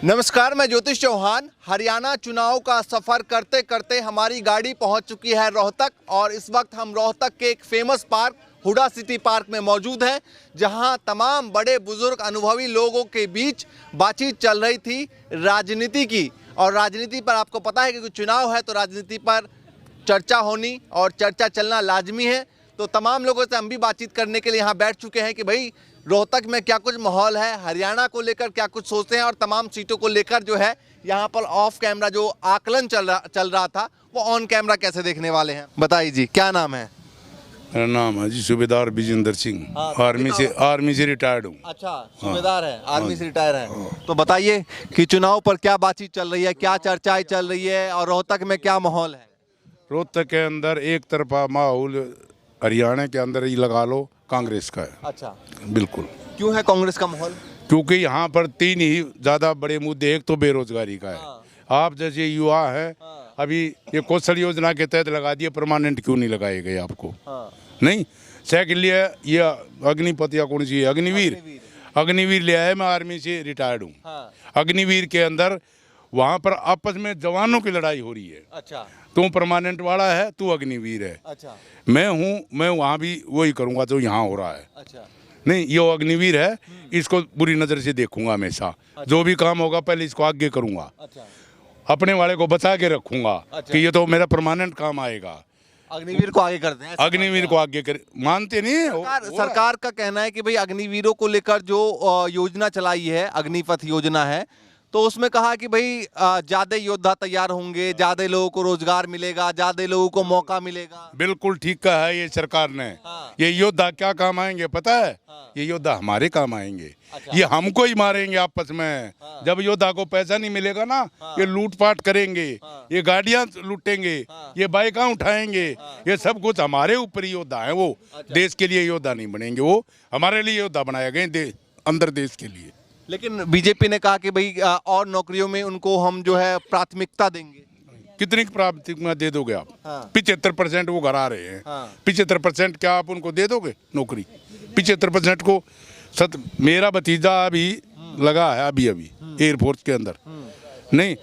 नमस्कार, मैं ज्योतिष चौहान। हरियाणा चुनाव का सफर करते करते हमारी गाड़ी पहुंच चुकी है रोहतक और इस वक्त हम रोहतक के एक famous park Huda city park में मौजूद है, जहां तमाम बड़े बुजुर्ग अनुभवी लोगों के बीच बातचीत चल रही थी राजनीति की। और राजनीति पर आपको पता है कि चुनाव है तो राजनीति पर चर्चा होनी और चर्चा चलना लाजमी है। तो तमाम लोगों से हम भी बातचीत करने के लिए यहाँ बैठ चुके हैं कि भाई रोहतक में क्या कुछ माहौल है, हरियाणा को लेकर क्या कुछ सोचते हैं और तमाम सीटों को लेकर जो है यहाँ पर ऑफ कैमरा जो आकलन चल रहा था वो ऑन कैमरा कैसे देखने वाले हैं। बताइए जी, क्या नाम है? मेरा नाम है जी सूबेदार विजेंद्र सिंह। हाँ, आर्मी से रिटायर्ड हूँ। अच्छा, सूबेदार है, आर्मी से रिटायर है। तो बताइए कि चुनाव पर क्या बातचीत चल रही है, क्या चर्चाएं चल रही है और रोहतक में क्या माहौल है? रोहतक के अंदर एक तरफा माहौल हरियाणा के अंदर ही लगा लो कांग्रेस का है। अच्छा, बिल्कुल। क्यों है कांग्रेस का माहौल? क्योंकि यहाँ पर तीन ही ज्यादा बड़े मुद्दे, एक तो बेरोजगारी का है। आप जैसे युवा हैं, अभी ये कौशल योजना के तहत लगा दिए, परमानेंट क्यों नहीं लगाए गए आपको? नहीं। सेकंड लिए ये अग्निपथ या कौन सी अग्निवीर ले आए। मैं आर्मी से रिटायर्ड हूँ। अग्निवीर के अंदर वहाँ पर आपस में जवानों की लड़ाई हो रही है। अच्छा, तू परमानेंट वाला है, तू अग्निवीर है। अच्छा, मैं वहाँ भी वही करूँगा जो यहाँ हो रहा है। अच्छा, नहीं, ये अग्निवीर है, इसको बुरी नज़र से देखूंगा हमेशा। अच्छा। जो भी काम होगा पहले इसको आगे करूँगा। अच्छा। अपने वाले को बचा के रखूंगा। अच्छा। कि ये तो मेरा परमानेंट काम आएगा। अग्निवीर को आगे करते हैं। अग्निवीर को आगे कर मानते नहीं। सरकार का कहना है कि भाई अग्निवीरों को लेकर जो योजना चलाई है, अग्निपथ योजना है, तो उसमें कहा कि भाई ज्यादा योद्धा तैयार होंगे, ज्यादा लोगों को रोजगार मिलेगा, ज्यादा लोगों को मौका मिलेगा। बिल्कुल ठीक कहा है ये सरकार ने। हाँ। ये योद्धा क्या काम आएंगे पता है? हाँ। ये योद्धा हमारे काम आएंगे। अच्छा। ये हमको ही मारेंगे आपस में। हाँ। जब योद्धा को पैसा नहीं मिलेगा ना, हाँ। ये लूटपाट करेंगे। हाँ। ये गाड़ियां लूटेंगे। हाँ। ये बाइकां उठाएंगे। हाँ। ये सब कुछ हमारे ऊपर ही योद्धा है वो। अच्छा। देश के लिए योद्धा नहीं बनेंगे, वो हमारे लिए योद्धा बनाए गए अंदर देश के लिए। लेकिन बीजेपी ने कहा कि भाई और नौकरियों में उनको हम जो है प्राथमिकता देंगे। कितनी प्राथमिकता दे दोगे आप? हाँ। 75% वो घर आ रहे हैं। हाँ। 75% क्या आप उनको दे दोगे नौकरी? 75% को मेरा भतीजा अभी लगा है अभी एयरफोर्स के अंदर। नहीं,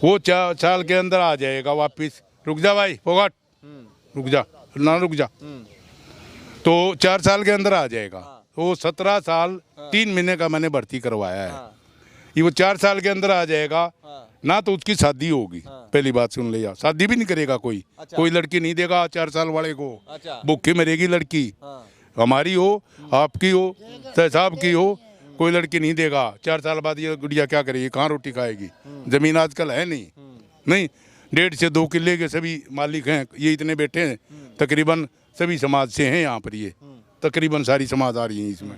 वो 4 साल के अंदर आ जाएगा वापिस। रुक जा भाई फोगट, रुक जा। तो 4 साल के अंदर आ जाएगा। वो 17 साल 3 महीने का मैंने भर्ती करवाया है। ये वो 4 साल के अंदर आ जाएगा। ना तो उसकी शादी होगी। पहली बात सुन लिया, शादी भी नहीं करेगा कोई। अच्छा। कोई लड़की नहीं देगा 4 साल वाले को। अच्छा। भूखी मरेगी लड़की। हमारी हो, आपकी हो, साहब की हो, कोई लड़की नहीं देगा। 4 साल बाद ये गुड़िया क्या करेगी, कहाँ रोटी खाएगी? जमीन आजकल है नहीं। 1.5 से 2 किले के सभी मालिक हैं। ये इतने बैठे हैं, तकरीबन सभी समाज से हैं यहाँ पर। ये तकरीबन सारी समाज आ रही है इसमें।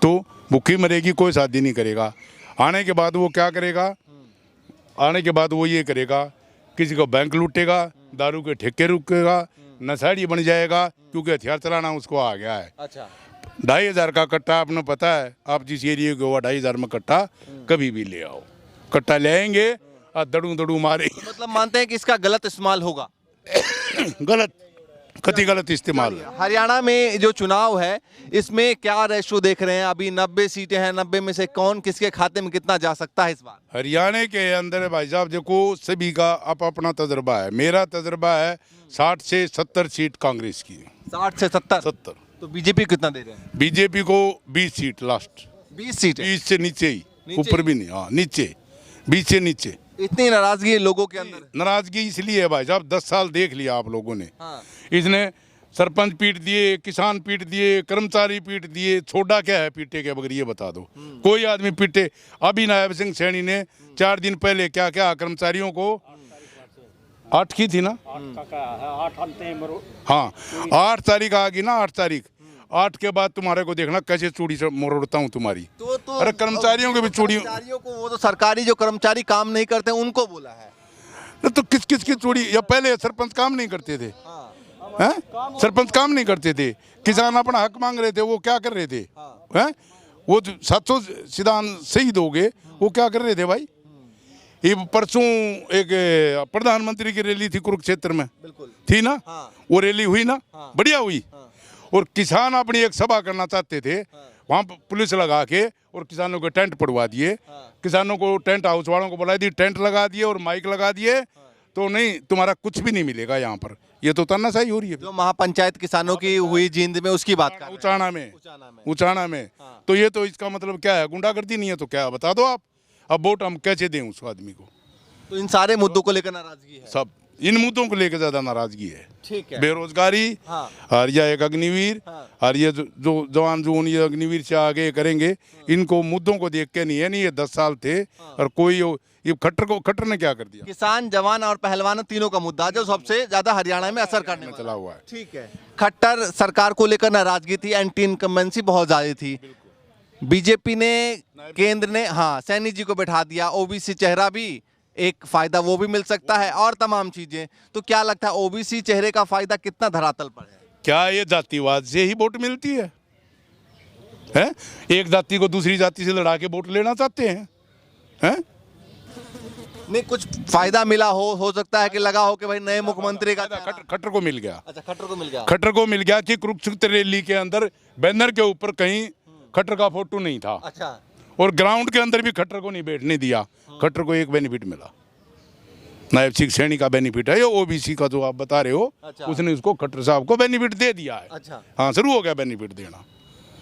तो भूखी मरेगी, कोई शादी नहीं करेगा। आने के बाद वो क्या करेगा? आने के बाद वो ये करेगा, किसी को बैंक लूटेगा, दारू के ठेके रुकेगा, नशाड़ी बन जाएगा, क्योंकि हथियार चलाना उसको आ गया है। अच्छा। 2,500 का कट्टा, आपने पता है, आप जिस एरिया के हुआ 2,500 में कट्टा कभी भी ले आओ, कट्टा ले आएंगे और दड़ू मारेंगे। मतलब मानते हैं कि इसका गलत इस्तेमाल होगा? गलत इस्तेमाल। हरियाणा में जो चुनाव है इसमें क्या रेशो देख रहे हैं? अभी 90 सीटें हैं, 90 में से कौन किसके खाते में कितना जा सकता है इस बार? हरियाणा के अंदर भाई साहब देखो, सभी का अपना तजर्बा है। मेरा तजर्बा है 60 से 70 सीट कांग्रेस की। 60 से 70? तो बीजेपी कितना दे रहे हैं? बीजेपी को 20 सीट लास्ट। 20 सीट? 20 से नीचे ही, ऊपर भी नहीं। हाँ, नीचे, 20 से नीचे। इतनी नाराजगी है लोगों के अंदर? नाराजगी इसलिए है भाई साहब, 10 साल देख लिया आप लोगों ने। हाँ। इसने सरपंच पीट दिए, किसान पीट दिए, कर्मचारी पीट दिए। छोड़ा क्या है पीटे के बगैर, ये बता दो। कोई आदमी पीटे? अभी नायब सिंह सैनी ने 4 दिन पहले क्या क्या कर्मचारियों को 8 की थी ना? हाँ, 8 तारीख आ गई ना, 8 तारीख। 8 के बाद तुम्हारे को देखना कैसे चूड़ी से मोड़ता हूँ तुम्हारी। तो अरे कर्मचारियों के भी चूड़ी, को वो तो सरकारी जो कर्मचारी काम नहीं करते उनको बोला है। तो किस किस की चूड़ी? या पहले सरपंच काम नहीं करते थे? हैं? सरपंच काम नहीं करते थे। किसान अपना हक मांग रहे थे, वो क्या कर रहे थे? हैं? वो 700 सिद्धांत शहीद हो गए, वो क्या कर रहे थे भाई? ये परसों एक प्रधानमंत्री की रैली थी कुरुक्षेत्र में, थी ना? वो रैली हुई ना? बढ़िया हुई। और किसान अपनी एक सभा करना चाहते थे, वहाँ पुलिस लगा के और किसानों के टेंट पड़वा दिए, किसानों को टेंट हाउस वालों को बुला दिए, टेंट लगा दिए और माइक लगा दिए, तो नहीं तुम्हारा कुछ भी नहीं मिलेगा यहाँ पर। ये तो तानाशाही हो रही है। जो महापंचायत किसानों की हुई जींद में उसकी बात कर रहे हैं। उचाना में तो ये तो इसका मतलब क्या है, गुंडागर्दी नहीं है तो क्या, बता दो आप। अब वोट हम कैसे दें उस आदमी को? तो इन सारे मुद्दों को लेकर नाराजगी है, सब इन मुद्दों को लेकर ज्यादा नाराजगी है। ठीक है। बेरोजगारी, और यह एक अग्निवीर, और ये जो जवान जो ये अग्निवीर से आगे करेंगे, इनको मुद्दों को देख के नहीं है। नहीं, ये 10 साल थे और कोई ये खट्टर ने क्या कर दिया? किसान, जवान और पहलवान तीनों का मुद्दा जो सबसे ज्यादा हरियाणा में असर करने चला हुआ है। ठीक है। खट्टर सरकार को लेकर नाराजगी थी, एंटी इनकम्बेंसी बहुत ज्यादा थी। बीजेपी ने, केंद्र ने सैनी जी को बैठा दिया, ओबीसी चेहरा भी एक फायदा वो भी मिल सकता है और तमाम चीजें। तो क्या लगता है ओबीसी चेहरे का फायदा कितना धरातल पर है? क्या ये जातिवाद से ही वोट मिलती है? एक जाति को दूसरी जाति से लड़ा के वोट लेना चाहते हैं? नहीं, कुछ फायदा मिला हो सकता है कि लगा हो कि भाई नए मुख्यमंत्री का खट्टर को मिल गया। अच्छा, खट्टर को मिल गया। खट्टर को मिल गया कि कुरुक्षेत्र रैली के अंदर बैनर के ऊपर कहीं खट्टर का फोटो नहीं था। अच्छा। और ग्राउंड के अंदर भी खट्टर को नहीं बैठने दिया। खट्टर को एक बेनिफिट मिला, नायब सिख श्रेणी का बेनिफिट है। ये ओबीसी का जो आप बता रहे हो, अच्छा। उसने उसको खट्टर साहब को बेनिफिट दे दिया है। अच्छा। हाँ, शुरू हो गया बेनिफिट देना।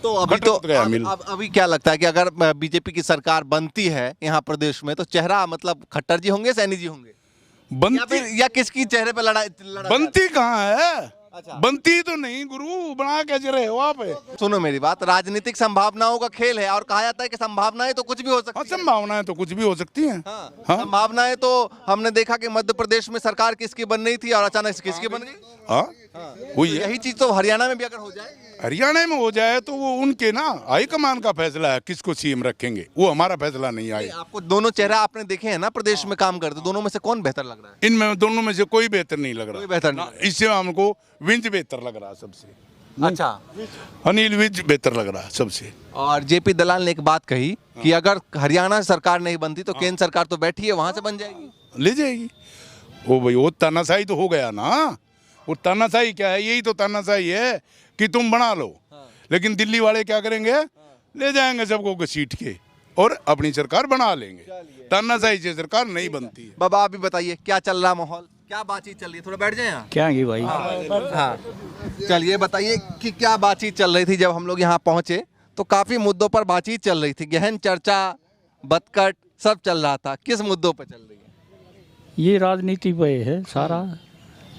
तो अभी क्या लगता है कि अगर बीजेपी की सरकार बनती है यहाँ प्रदेश में, तो चेहरा मतलब खट्टर जी होंगे, सैनी जी होंगे, बनती या किसकी चेहरे पे लड़ा बनती कहाँ है? अच्छा। बनती तो नहीं, गुरु बना कैसे रहे हो आप? सुनो मेरी बात, राजनीतिक संभावनाओं का खेल है और कहा जाता है कि संभावनाएं तो कुछ भी हो सकती है। संभावनाएं तो कुछ भी हो सकती हैं। संभावनाएं तो हमने देखा कि मध्य प्रदेश में सरकार किसकी बन रही थी और अचानक से किसकी बन गई। हुई है। यही चीज तो हरियाणा में भी अगर हो जाए, हरियाणा में हो जाए तो वो उनके ना हाईकमान का फैसला है, किसको सीएम रखेंगे, वो हमारा फैसला नहीं आए। आपको दोनों चेहरा आपने देखे हैं ना प्रदेश में काम करते, दोनों में से कौन बेहतर लग रहा है? इनमें दोनों में से कोई बेहतर नहीं लग रहा। कोई बेहतर नहीं। इससे हमको विंज बेहतर लग रहा है सबसे। अच्छा, अनिल विंज बेहतर लग रहा है सबसे। और जेपी दलाल ने एक बात कही कि अगर हरियाणा सरकार नहीं बनती तो केंद्र सरकार तो बैठी है, वहां से बन जाएगी, ले जाएगी। ओ भाई, वो तानाशाही तो हो गया ना। वो तानाशाही क्या है? यही तो तानाशाही है कि तुम बना लो, लेकिन दिल्ली वाले क्या करेंगे? ले जाएंगे सबको घसीट के और अपनी सरकार बना लेंगे। तानाशाही से सरकार नहीं बनती है। बाबा आप भी बताइए, क्या चल रहा माहौल, क्या बातचीत चल रही है? थोड़ा बैठ जाए यहाँ। क्या है भाई? हाँ, चलिए बताइए कि क्या बातचीत चल रही थी जब हम लोग यहाँ पहुंचे। तो काफी मुद्दों पर बातचीत चल रही थी, गहन चर्चा, बतकट सब चल रहा था। किस मुद्दों पर चल रही है? ये राजनीति पे है सारा।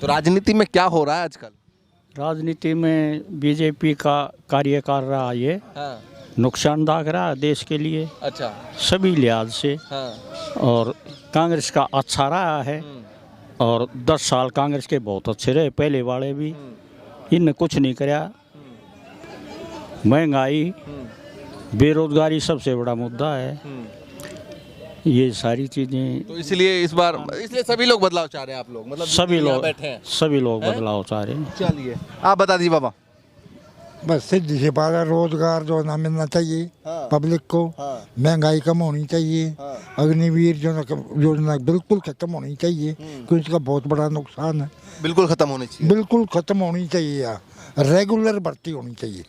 तो राजनीति में क्या हो रहा है आजकल? राजनीति में बीजेपी का कार्य कर रहा है, ये नुकसानदायक रहा है देश के लिए। अच्छा। सभी लिहाज से। और कांग्रेस का अच्छा रहा है, और 10 साल कांग्रेस के बहुत अच्छे रहे, पहले वाले भी। इनने कुछ नहीं कराया। महंगाई, बेरोजगारी सबसे बड़ा मुद्दा है। ये सारी चीजें, तो इसलिए इस बार सभी लोग बदलाव चाह रहे हैं। आप लोग मतलब सभी लोग बदलाव चाह रहे हैं। चलिए आप बता दीजिए बाबा। बस सीधी सी बात है, रोजगार जो ना मिलना चाहिए पब्लिक को, महंगाई कम होनी चाहिए, अग्निवीर जो योजना बिल्कुल खत्म होनी चाहिए, क्योंकि इसका बहुत बड़ा नुकसान है। बिल्कुल खत्म होनी चाहिए। बिल्कुल खत्म होनी चाहिए। रेगुलर भर्ती होनी चाहिए।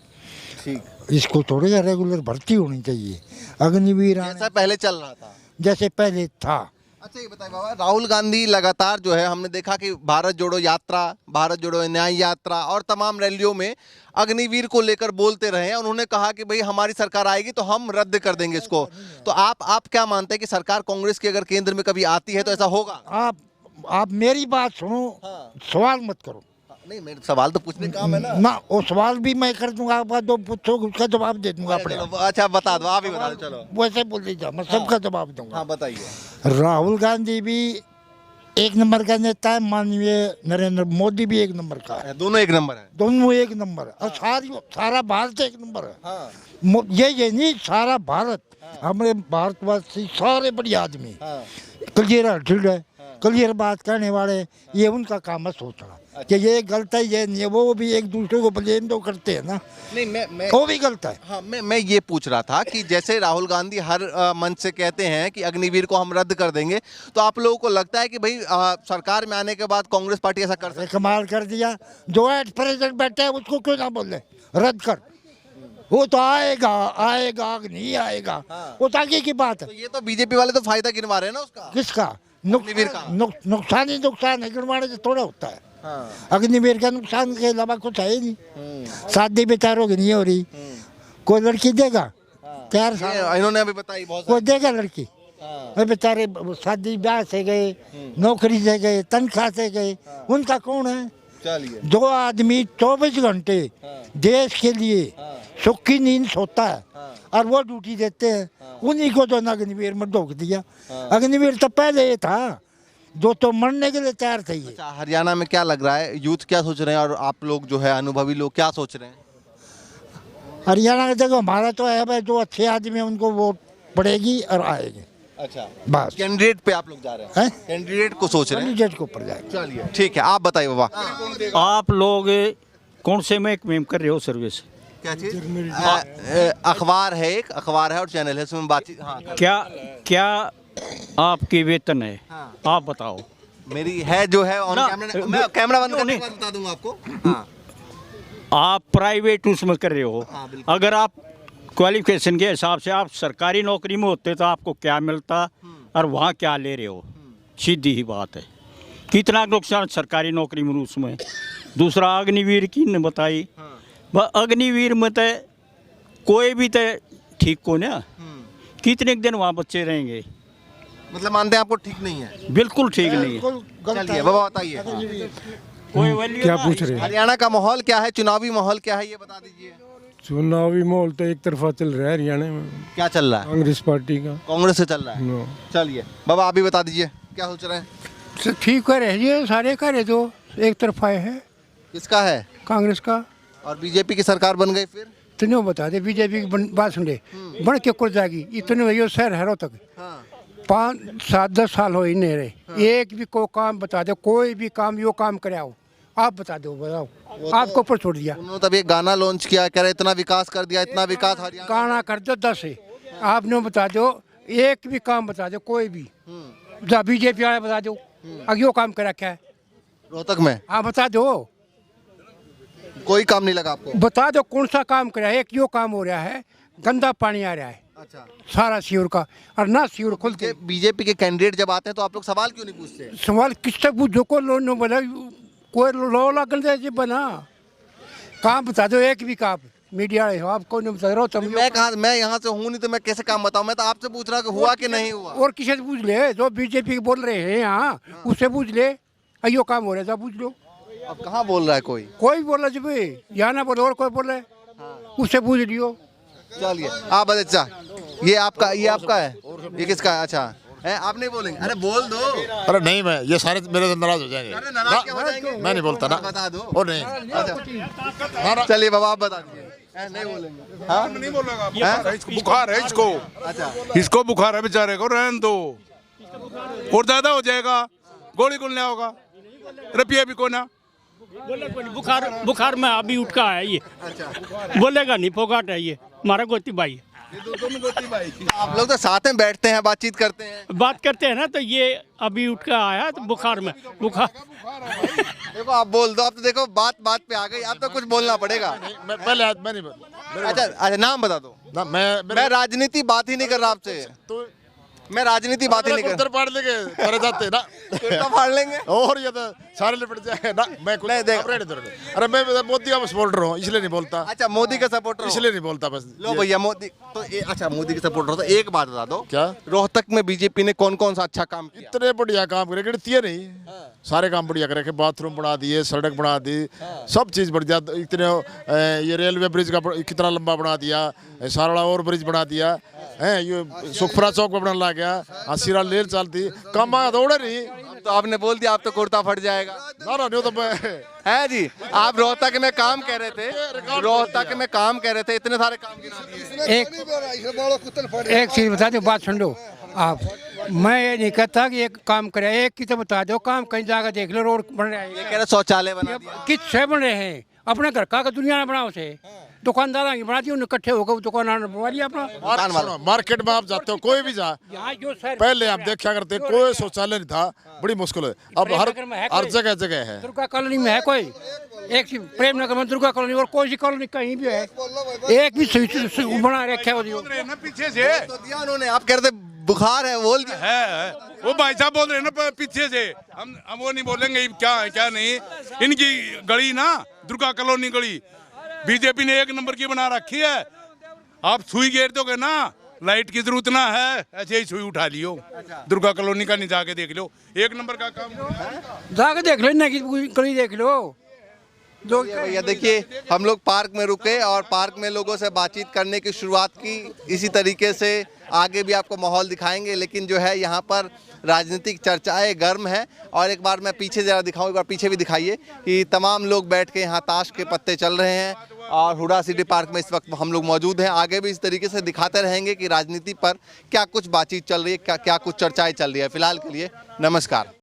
ठीक, इसको थोड़ी रेगुलर भर्ती होनी चाहिए। अग्निवीर जैसा पहले चल रहा था, जैसे पहले था। अच्छा ये बताइए बाबा, राहुल गांधी लगातार जो है हमने देखा कि भारत जोड़ो यात्रा, भारत जोड़ो न्याय यात्रा और तमाम रैलियों में अग्निवीर को लेकर बोलते रहे हैं। उन्होंने कहा कि भाई हमारी सरकार आएगी तो हम रद्द कर देंगे इसको। तो आप क्या मानते हैं कि सरकार कांग्रेस की अगर केंद्र में कभी आती है तो ऐसा होगा? आप मेरी बात सुनो, सवाल मत करो। नहीं, मेरे सवाल तो पूछने का काम है ना। वो सवाल भी मैं कर दूंगा, आप जो पूछोगे उसका जवाब दे दूंगा अपने। अच्छा बता दो, आप ही बता दो। चलो वैसे बोल दीजिए, मैं सबका जवाब दूंगा। हाँ बताइए। राहुल गांधी भी एक नंबर का नेता है, माननीय नरेंद्र मोदी भी एक नंबर का है। दोनों एक नंबर है। दोनों एक नंबर है। और सारा भारत एक नंबर है। ये नहीं, सारा भारत, हमारे भारतवासी सारे बड़े आदमी क्लियर ठीक है, क्लियर बात करने वाले, ये उनका काम है सोचना कि ये गलत है, ये नहीं है। वो भी एक दूसरे को ब्लेम तो करते हैं ना। नहीं, मैं वो भी गलत है। हाँ, मैं ये पूछ रहा था कि जैसे राहुल गांधी हर मंच से कहते हैं कि अग्निवीर को हम रद्द कर देंगे, तो आप लोगों को लगता है कि भाई सरकार में आने के बाद कांग्रेस पार्टी ऐसा कर सकती है? कमाल कर दिया। जो एट प्रेसिडेंट बैठे हैं उसको क्यों ना बोले रद्द कर? वो तो आएगा आएगा कि नहीं आएगा, वो तो आगे की बात है। तो ये तो बीजेपी वाले तो फायदा गिनवा रहे हैं ना उसका। किसका अग्निवीर का। नुकसान ही नुकसान है, गिरवाने से थोड़ा होता है। हाँ। अग्निवीर का नुकसान के अलावा कुछ है ही नहीं। शादी बेचारों की नहीं हो रही, कोई लड़की देगा 4 साल ये इन्होंने अभी बताई बहुत कोई देगा लड़की? अरे बेचारे शादी ब्याह से गए, नौकरी से गए, तनख्वाह से गए, उनका कौन है? चलिए। जो आदमी 24 घंटे देश के लिए सुख की नींद सोता है और वो ड्यूटी देते हैं, उन्हीं को तो अग्निवीर में ढोक दिया। अग्निवीर तो पहले ये था जो तो मरने के लिए तैयार थे। ये अच्छा, हरियाणा में क्या लग रहा है, यूथ क्या सोच रहे हैं और आप लोग जो है अनुभवी लोग क्या सोच रहे हैं? हरियाणा का देखो, हमारा तो है भाई, जो अच्छे आदमी है उनको वोट पड़ेगी और आएगी। अच्छा, बस कैंडिडेट पे आप लोग जा रहे हैं? हैं? कैंडिडेट को सोच रहे हैं। कैंडिडेट को ऊपर जाएगा। चलिए ठीक है, आप बताइए बाबा। आप लोग कौन से महकमे में कर रहे हो सर्विस? क्या चीज? अखबार है, एक अखबार है और चैनल है, उसमें बातचीत। हाँ, क्या क्या आपकी वेतन है? हाँ। आप बताओ। मेरी है जो है ऑन ना, कैमरा, मैं कैमरा बंद करने नहीं। के बाद बता दूंगा आपको। हाँ। आप प्राइवेट उसमें कर रहे हो, हाँ, बिल्कुल। अगर आप क्वालिफिकेशन के हिसाब से आप सरकारी नौकरी में होते तो आपको क्या मिलता और वहाँ क्या ले रहे हो? सीधी ही बात है। कितना नुकसान सरकारी नौकरी में उसमें। दूसरा अग्निवीर की ने बताई, अग्निवीर में तो कोई भी तो ठीक को ना, कितने दिन वहाँ बच्चे रहेंगे? मतलब मानते हैं आपको ठीक नहीं है? बिल्कुल ठीक नहीं है। चलिए बाबा बताइए। कोई वैल्यू क्या ना पूछ है। रहे हैं? हरियाणा का माहौल क्या है, चुनावी माहौल क्या है, ये बता दीजिए। चुनावी माहौल तो एक तरफा चल रहा है हरियाणा में, क्या चल रहा है? कांग्रेस पार्टी का। कांग्रेस से चल रहा है। नो। चलिए बाबा आप भी बता दीजिए क्या सोच रहे हैं? तो ठीक कर रहे ये सारे करे तो एक तरफा है किसका है? कांग्रेस का। और बीजेपी की सरकार बन गई फिर? तो नहीं बता दे, बीजेपी की बात सुन ले, बन के कुल जाएगी इतने में यो शहर हरो तक हाँ। 5, 7, 10 साल हो ही नहीं रहे। एक भी को काम बता दो, कोई भी काम यो काम करे आओ, आप बता दो, बताओ आपको ऊपर छोड़ दिया। उन्होंने तब एक गाना लॉन्च किया, कह रहे इतना विकास कर दिया, इतना विकास हरियाणा। गाना कर दो 10 है, आपने बता दो एक भी काम बता दो, कोई भी जा बीजेपी वाले बता दो अगे यो काम करा क्या है, रोहतक में हाँ बता दो, कोई काम नहीं लगा आपको? बता दो कौन सा काम करा है। एक यो काम हो रहा है, गंदा पानी आ रहा है अच्छा, सारा सीवर का, और ना सीवर खुलते। बीजेपी के कैंडिडेट जब आते हैं तो आप लोग सवाल क्यों नहीं पूछते? सवाल किससे पूछो, को लो नो बना, कोई लो लगन दे जी बना, काम बता दो एक भी काम। मीडिया वाले हो, आपको नहीं बता रहा तुम। मैं यहाँ से हूँ नहीं तो मैं कैसे काम बताऊँ? मैं तो आपसे पूछ रहा कि हुआ कि नहीं हुआ। और किसी से पूछ ले, जो बीजेपी के बोल रहे हैं यहाँ उससे पूछ ले, अयो काम हो रहा था पूछ लो। अब कहाँ बोल रहा है कोई? कोई बोल रहा जी भाई यहाँ ना बोलो, और कोई बोल रहा है उससे पूछ लियो। चलिए आप बता, अच्छा ये आपका है, ये किसका है? अच्छा है, आप नहीं बोलेंगे? अरे बोल दो। अरे नहीं, मैं ये सारे मेरे से नाराज हो जाएंगे। अरे नाराज क्या हो जाएंगे? मैं नहीं बोलता ना, बता दो। और नहीं। अच्छा चलिए बाबा आप बता दीजिए। नहीं बोलेंगे? हाँ नहीं बोलेगा, इसको बुखार है, इसको अच्छा इसको बुखार है बेचारे को, रहने दो और ज्यादा हो जाएगा, गोली गुलने होगा, रुपया भी को ना। बुखार में अभी उठ का है ये, बोलेगा नहीं, फोगाट है ये, हमारा गोती भाई। आप लोग तो साथ में बैठते हैं, बातचीत करते हैं, बात करते हैं ना, तो ये अभी उठ का आया तो बुखार में, बुखार। देखो आप बोल दो, आप तो देखो बात बात पे आ गई, आप तो कुछ बोलना पड़ेगा। मैं पहले मैं नहीं अच्छा नाम बता दो। ना, मैं राजनीति बात ही नहीं कर रहा आपसे, तो मैं राजनीति बात ही नहीं कर उधर पाड़ लेके करे जाते ना, कुर्ता फाड़ लेंगे। और ये तो सारे लिपट जाए ना। मैं कुछ नहीं, देख। अरे मैं मोदी का सपोर्टर हूँ, इसलिए नहीं बोलता, अच्छा मोदी का सपोर्टर हो? इसलिए नहीं बोलता बस। लो भैया मोदी तो अच्छा मोदी के सपोर्टर हो तो एक बात बता दो, क्या? रोहतक में बीजेपी ने कौन कौन सा अच्छा काम किया? इतने बढ़िया काम करे, गिनती है नहीं, सारे काम बढ़िया करे, बाथरूम बना दिए, सड़क बना दी, सब चीज़ बढ़िया। इतने ये रेलवे ब्रिज का कितना लंबा बना दिया, सारा और ब्रिज बना दिया है, ये सुखपुरा चौक पर बनने लग गया, सिरा लेर चलती, काम दौड़े नहीं। तो आपने बोल दिया आप तो कुर्ता फट जाएगा ना, नहीं तो है जी। आप रोहतक में काम कह रहे थे, रोहतक में काम कह रहे थे, इतने सारे काम गिना दिए। एक चीज बता दो, बात सुन लो आप, मैं ये नहीं कहता कि एक काम करे, एक की तो बता दो काम, कहीं जाकर देख लो रोड बन रहा ये है, कह रहे शौचालय बना दिया। किस से बन रहे हैं, अपने घर का दुनिया में बनाओ से, दुकानदार की बना दी उन्हें इकट्ठे होकर दुकान बनवा लिया अपना। मार्केट में आप जाते हो कोई भी जा, यहाँ जो शहर पहले हम देखा करते कोई शौचालय नहीं था, बड़ी मुश्किल है। अब हर जगह जगह है। दुर्गा कॉलोनी में है कोई, एक प्रेम नगर में दुर्गा कॉलोनी और कोई सी कॉलोनी कहीं भी है, एक भी बना रखे हो पीछे से तो दिया उन्होंने। आप कह रहे थे बुखार है, बोल दिया है। वो भाई साहब बोल रहे हैं ना पीछे से, हम वो नहीं बोलेंगे क्या है क्या नहीं। इनकी गली ना दुर्गा कॉलोनी गली बीजेपी ने 1 नंबर की बना रखी है। आप सुई घेर दोगे ना, लाइट की जरूरत ना है, ऐसे ही सुई उठा लियो। दुर्गा कॉलोनी का नहीं जाके देख लो, 1 नंबर का काम जाके देख लो, गली देख लो। जो भैया देखिए, हम लोग पार्क में रुके और पार्क में लोगों से बातचीत करने की शुरुआत की। इसी तरीके से आगे भी आपको माहौल दिखाएंगे, लेकिन जो है यहाँ पर राजनीतिक चर्चाएं गर्म है। और एक बार मैं पीछे ज़रा दिखाऊं, एक बार पीछे भी दिखाइए कि तमाम लोग बैठ के यहाँ ताश के पत्ते चल रहे हैं। और हुडा सिटी पार्क में इस वक्त हम लोग मौजूद हैं। आगे भी इस तरीके से दिखाते रहेंगे कि राजनीति पर क्या कुछ बातचीत चल रही है, क्या कुछ चर्चाएँ चल रही है। फिलहाल के लिए नमस्कार।